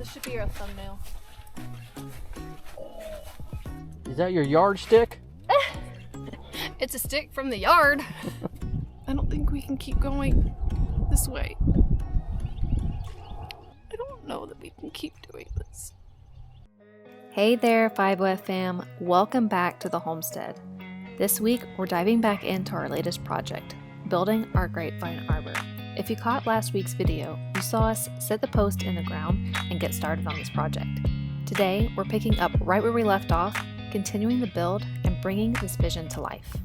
This should be our thumbnail. Is that your yardstick? It's a stick from the yard. I don't think we can keep going this way. I don't know that we can keep doing this. Hey there, 5OF fam. Welcome back to the Homestead. This week, we're diving back into our latest project, building our Grapevine Arbor. If you caught last week's video, you saw us set the post in the ground and get started on this project. Today, we're picking up right where we left off, continuing the build and bringing this vision to life.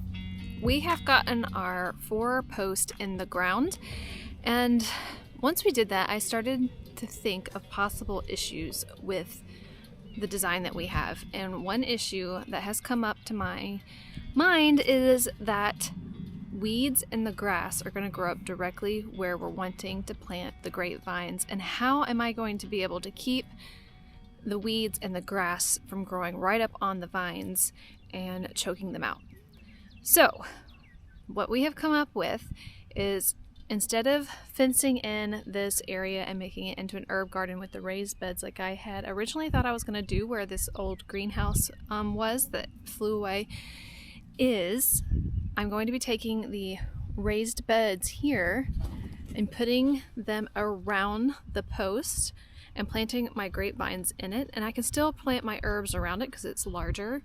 We have gotten our 4 posts in the ground, and once we did that, I started to think of possible issues with the design that we have. And one issue that has come up to my mind is that weeds and the grass are going to grow up directly where we're wanting to plant the grapevines. And how am I going to be able to keep the weeds and the grass from growing right up on the vines and choking them out? So what we have come up with is, instead of fencing in this area and making it into an herb garden with the raised beds like I had originally thought I was going to do, where this old greenhouse was that flew away, is I'm going to be taking the raised beds here and putting them around the post and planting my grapevines in it. And I can still plant my herbs around it because it's larger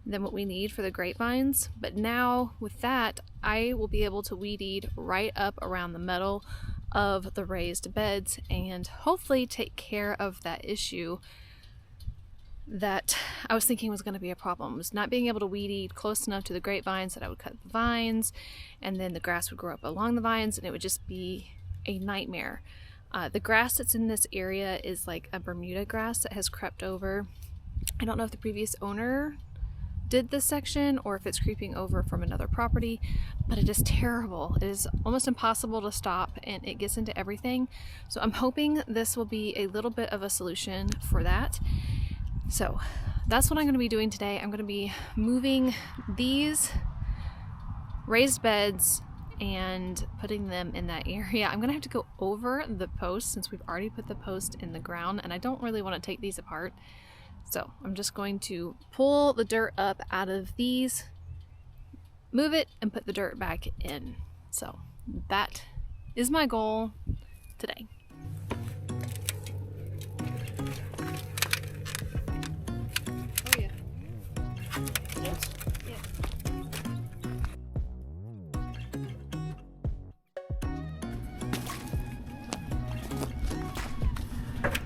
than what we need for the grapevines. But now with that, I will be able to weed eat right up around the middle of the raised beds and hopefully take care of that issue that I was thinking was going to be a problem, was not being able to weed eat close enough to the grapevines that I would cut the vines, and then the grass would grow up along the vines and it would just be a nightmare. The grass that's in this area is like a Bermuda grass that has crept over. I don't know if the previous owner did this section or if it's creeping over from another property, but it is terrible. It is almost impossible to stop and it gets into everything. So I'm hoping this will be a little bit of a solution for that. So that's what I'm going to be doing today. I'm going to be moving these raised beds and putting them in that area. I'm going to have to go over the post since we've already put the post in the ground, and I don't really want to take these apart. So I'm just going to pull the dirt up out of these, move it, and put the dirt back in. So that is my goal today. Oh yeah. Yes. Yeah.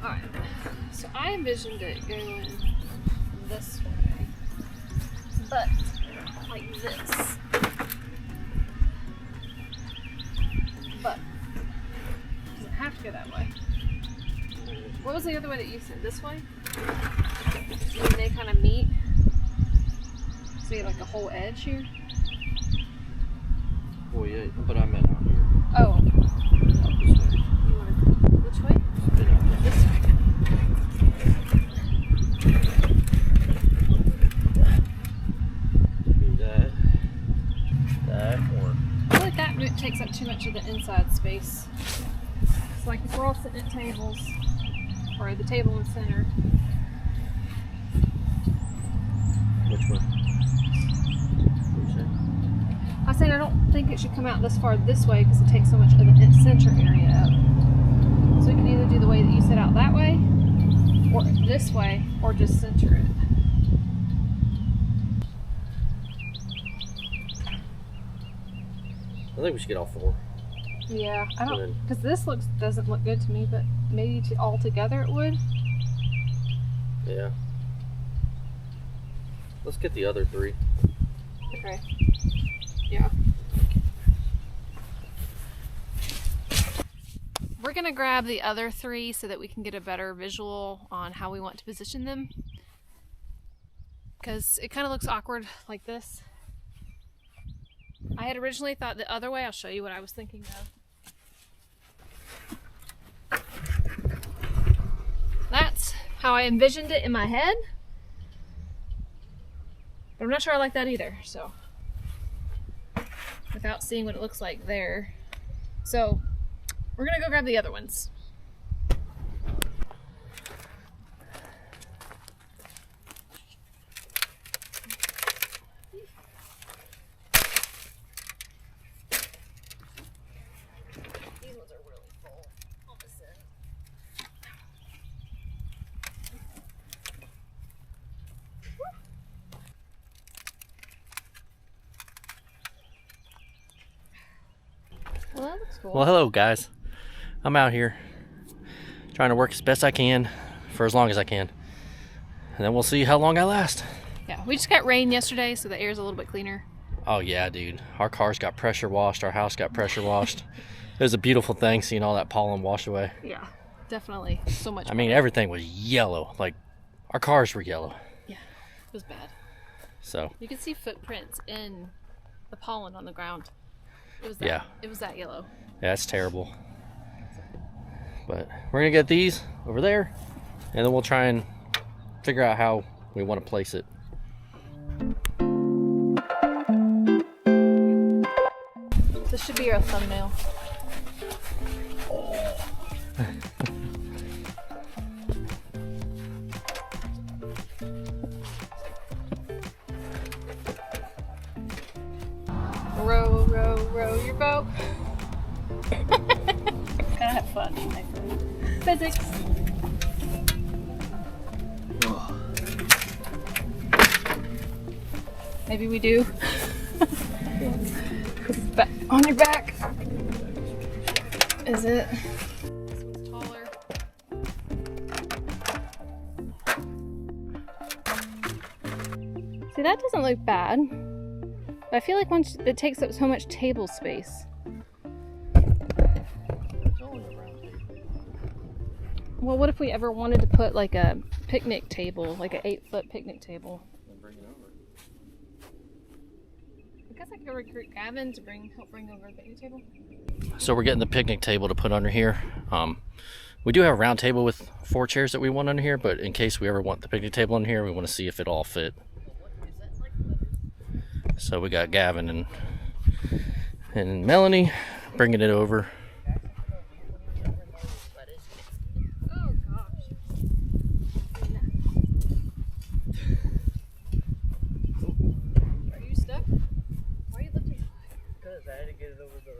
Alright. So I envisioned it going this way, but like this. But does it have to go that way? What was the other way that you said? This way? And they kind of meet. So you have like a whole edge here? Oh yeah, but I meant out here. Oh. Out this way. You want to, which way? Spin out This way. Do that. That or. I feel like that route takes up too much of the inside space. It's like if we're all sitting at tables, or the table in the center. Which way? What you say? I was saying I don't think it should come out this far this way because it takes so much of the center area up. So we can either do the way that you set out that way, or this way, or just center it. I think we should get all 4. Yeah, I don't, because this doesn't look good to me, but maybe all together it would. Yeah. Let's get the other 3. Okay. Yeah. We're gonna grab the other 3 so that we can get a better visual on how we want to position them, because it kind of looks awkward like this. I had originally thought the other way. I'll show you what I was thinking of. That's how I envisioned it in my head, but I'm not sure I like that either, so without seeing what it looks like there. So we're gonna go grab the other ones. Cool. Well, hello guys. I'm out here trying to work as best I can for as long as I can. And then we'll see how long I last. Yeah, we just got rain yesterday, so the air's a little bit cleaner. Oh yeah, dude. Our cars got pressure washed. Our house got pressure washed. It was a beautiful thing seeing all that pollen wash away. Yeah, definitely. So much. I mean, everything was yellow. Like, our cars were yellow. Yeah, it was bad. So. You could see footprints in the pollen on the ground. It was that, yeah. It was that yellow. Yeah, it's terrible. But we're going to get these over there, and then we'll try and figure out how we want to place it. This should be our thumbnail. Row, row, row your boat. Gotta have fun, my friend. Physics. Maybe we do. On your back. Is it? This one's taller. See, that doesn't look bad. But I feel like once it takes up so much table space. Well, what if we ever wanted to put like a picnic table, like an 8-foot picnic table? I guess I could recruit Gavin to help bring over the picnic table. So we're getting the picnic table to put under here. We do have a round table with 4 chairs that we want under here, but in case we ever want the picnic table in here, we want to see if it all fit. So we got Gavin and Melanie bringing it over. Oh gosh. Are you stuck? Why are you lifting? Because I had to get it over the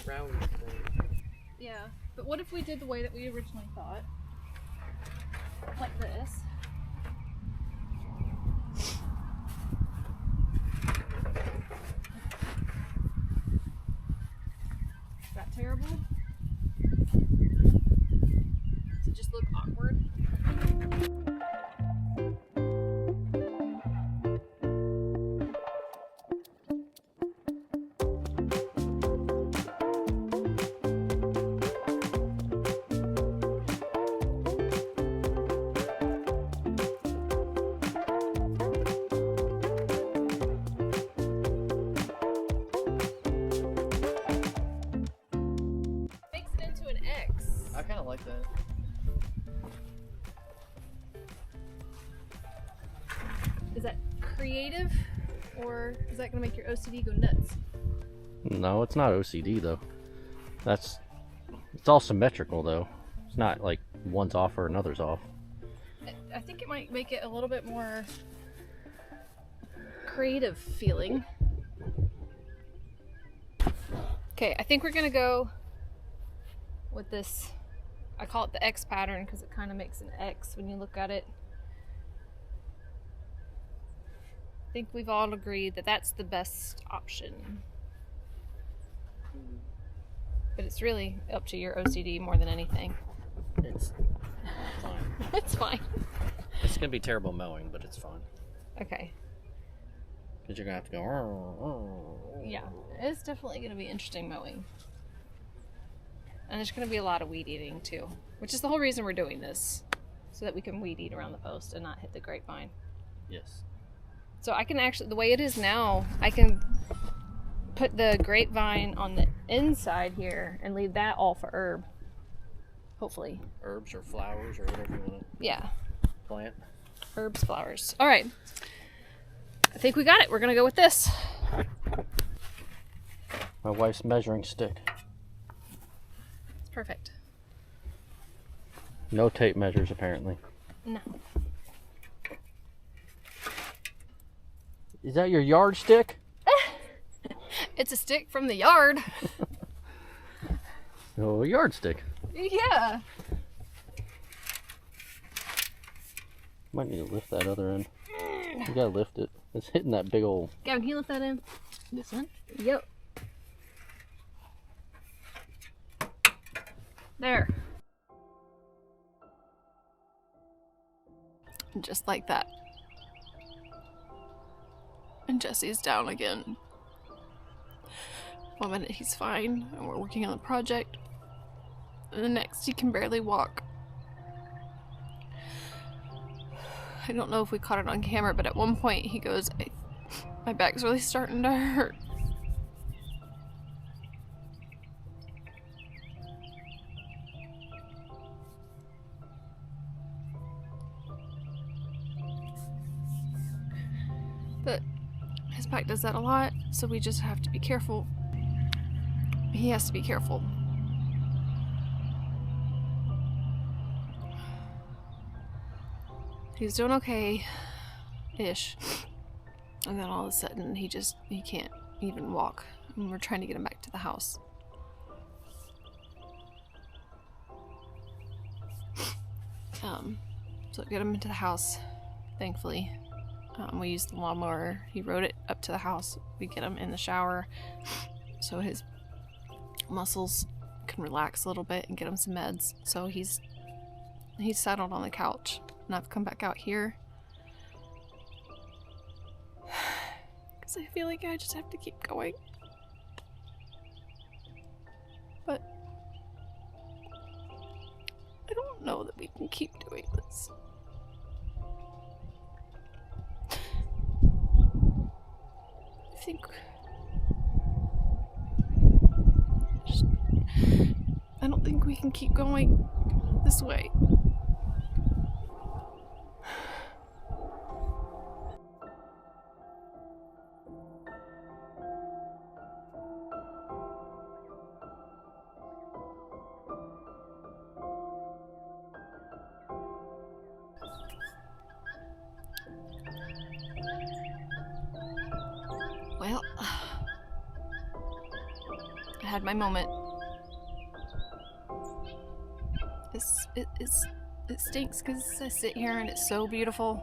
round thing. Yeah, but what if we did the way that we originally thought? Like this. Is that terrible? Does it just look awkward? Makes it into an X. I kind of like that. Is that creative, or is that gonna make your OCD go nuts? No, it's not OCD though. It's all symmetrical though. It's not like one's off or another's off. I think it might make it a little bit more creative feeling. Okay, I think we're gonna go with this. I call it the X pattern because it kind of makes an X when you look at it. I think we've all agreed that that's the best option. But it's really up to your OCD more than anything. It's fine. It's fine. It's gonna be terrible mowing, but it's fine. Okay. Because you're gonna have to go. Yeah, it's definitely going to be interesting mowing. And there's going to be a lot of weed eating too, which is the whole reason we're doing this, so that we can weed eat around the post and not hit the grapevine. Yes. So I can actually, the way it is now, I can put the grapevine on the inside here and leave that all for herb. Hopefully. Herbs or flowers or whatever you want to Yeah. plant. Herbs, flowers. All right. I think we got it. We're going to go with this. My wife's measuring stick. It's perfect. No tape measures apparently. No. Is that your yardstick? It's a stick from the yard. Oh, a yardstick. Yeah. Might need to lift that other end. You gotta lift it. It's hitting that big old. Gavin, can you lift that in? This one? Yep. There. And just like that. And Jesse's down again. One minute he's fine and we're working on the project. And the next he can barely walk. I don't know if we caught it on camera, but at one point he goes, my back's really starting to hurt. But his back does that a lot, so we just have to be careful. He has to be careful. He's doing okay-ish. And then all of a sudden he can't even walk. And we're trying to get him back to the house. So get him into the house, thankfully. We used the lawnmower. He rode it up to the house. We get him in the shower so his muscles can relax a little bit and get him some meds. So he's settled on the couch, and I've come back out here because I feel like I just have to keep going. But I don't know that we can keep doing this. I don't think we can keep going this way. Well, I had my moment. It stinks because I sit here and it's so beautiful.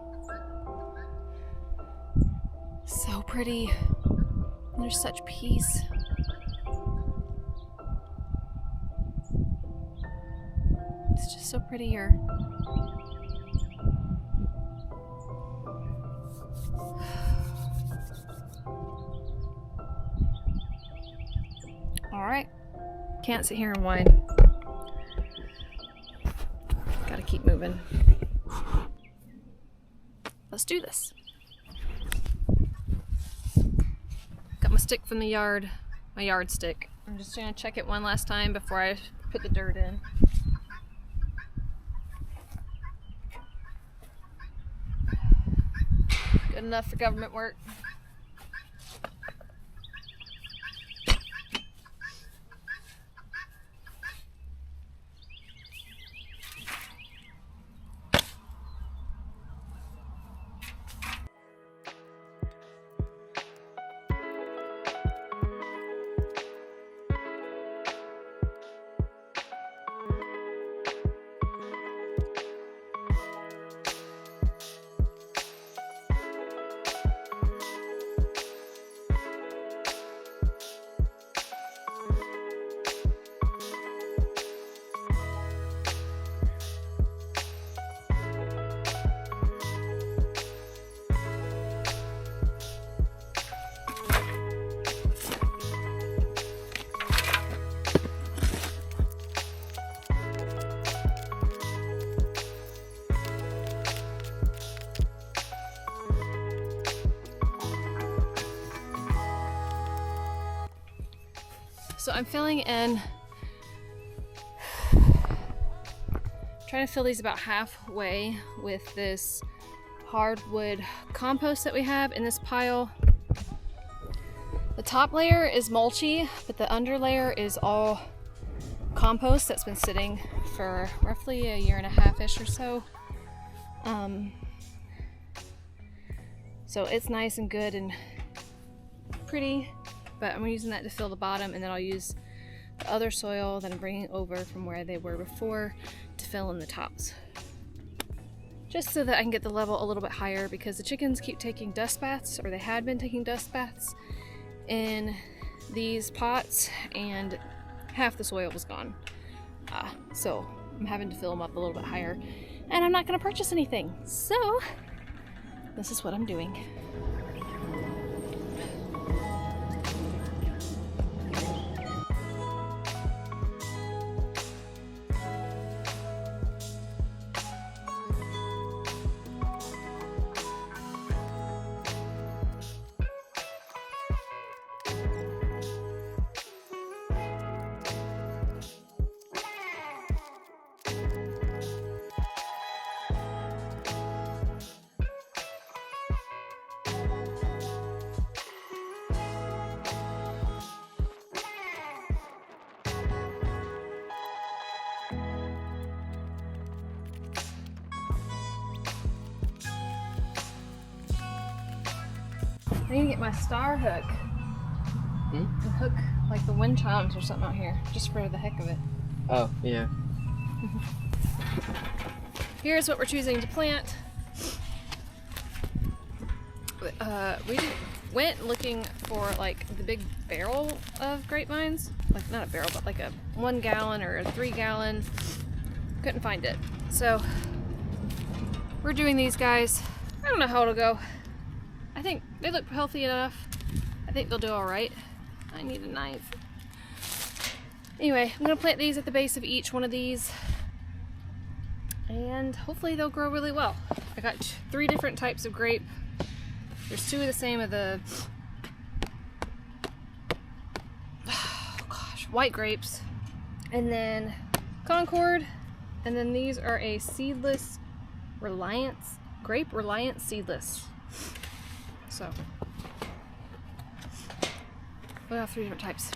So pretty. And there's such peace. It's just so pretty here. Alright. Can't sit here and whine. Gotta keep moving. Let's do this. Got my stick from the yard. My yard stick. I'm just gonna check it one last time before I put the dirt in. Good enough for government work. So I'm filling in, trying to fill these about halfway with this hardwood compost that we have in this pile. The top layer is mulchy, but the under layer is all compost that's been sitting for roughly 1.5 years or so. So it's nice and good and pretty. But I'm using that to fill the bottom, and then I'll use the other soil that I'm bringing over from where they were before to fill in the tops. Just so that I can get the level a little bit higher, because the chickens keep taking dust baths, or they had been taking dust baths in these pots, and half the soil was gone. So I'm having to fill them up a little bit higher, and I'm not going to purchase anything. So this is what I'm doing. I need to get my star hook and hook like the wind chimes or something out here, just for the heck of it. Oh, yeah. Here's what we're choosing to plant. We went looking for like the big barrel of grapevines, like not a barrel, but like a 1 gallon or a 3 gallon. Couldn't find it. So we're doing these guys. I don't know how it'll go. I think they look healthy enough. I think they'll do all right. I need a knife. Anyway, I'm gonna plant these at the base of each one of these, and hopefully they'll grow really well. I got 3 different types of grape. There's 2 of the same of the white grapes, and then Concord, and then these are a seedless grape Reliance seedless. So we have 3 different types.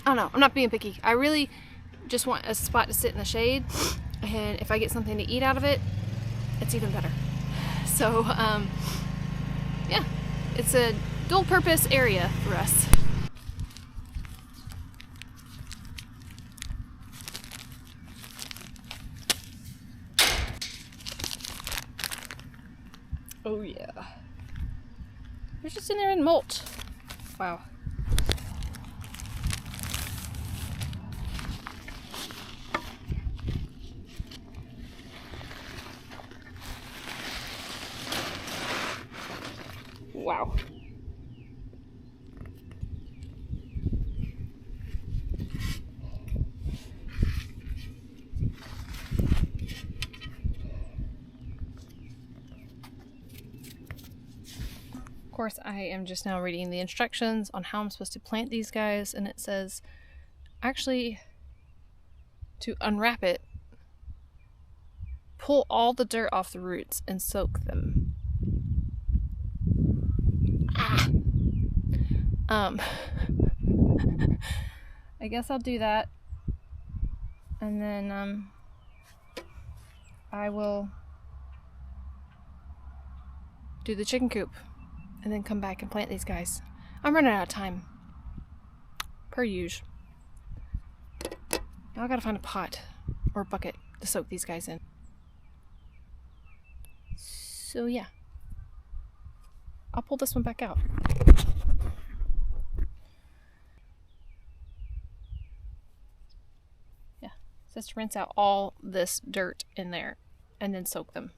I don't know, I'm not being picky. I really just want a spot to sit in the shade, and if I get something to eat out of it, it's even better. So yeah, it's a dual purpose area for us. Oh yeah. They're just in there in mulch. Wow. Wow. Of course, I am just now reading the instructions on how I'm supposed to plant these guys, and it says actually to unwrap it, pull all the dirt off the roots and soak them. I guess I'll do that, and then I will do the chicken coop and then come back and plant these guys. I'm running out of time, per usual. Now I gotta find a pot or a bucket to soak these guys in. So yeah, I'll pull this one back out. Yeah, it says to rinse out all this dirt in there and then soak them.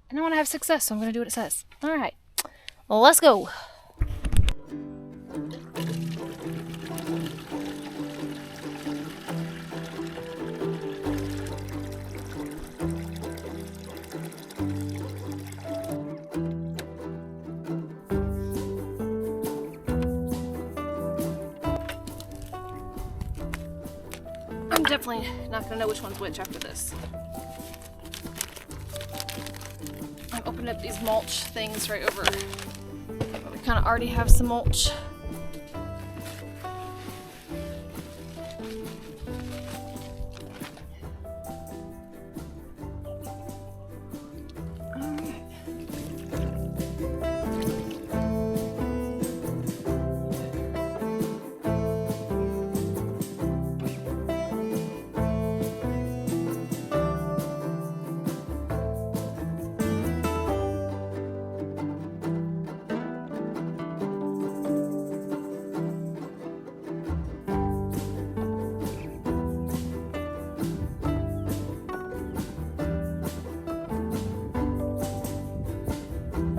And I want to have success, so I'm going to do what it says. All right, well, let's go. I'm definitely not going to know which one's which after this. I'm opening up these mulch things right over. We kind of already have some mulch.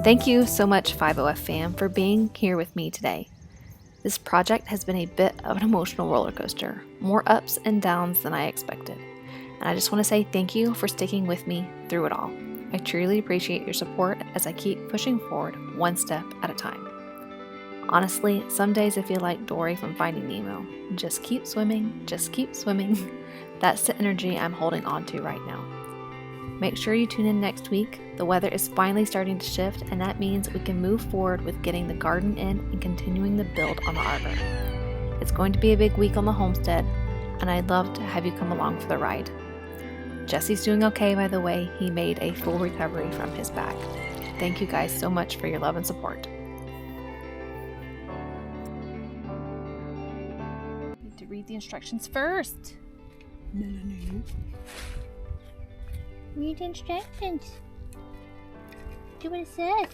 Thank you so much, 50F fam, for being here with me today. This project has been a bit of an emotional roller coaster, more ups and downs than I expected. And I just want to say thank you for sticking with me through it all. I truly appreciate your support as I keep pushing forward one step at a time. Honestly, some days I feel like Dory from Finding Nemo. Just keep swimming, just keep swimming. That's the energy I'm holding on to right now. Make sure you tune in next week. The weather is finally starting to shift, and that means we can move forward with getting the garden in and continuing the build on the arbor. It's going to be a big week on the homestead, and I'd love to have you come along for the ride. Jesse's doing okay, by the way. He made a full recovery from his back. Thank you guys so much for your love and support. Need to read the instructions first. No. Read the instructions. Do what it says.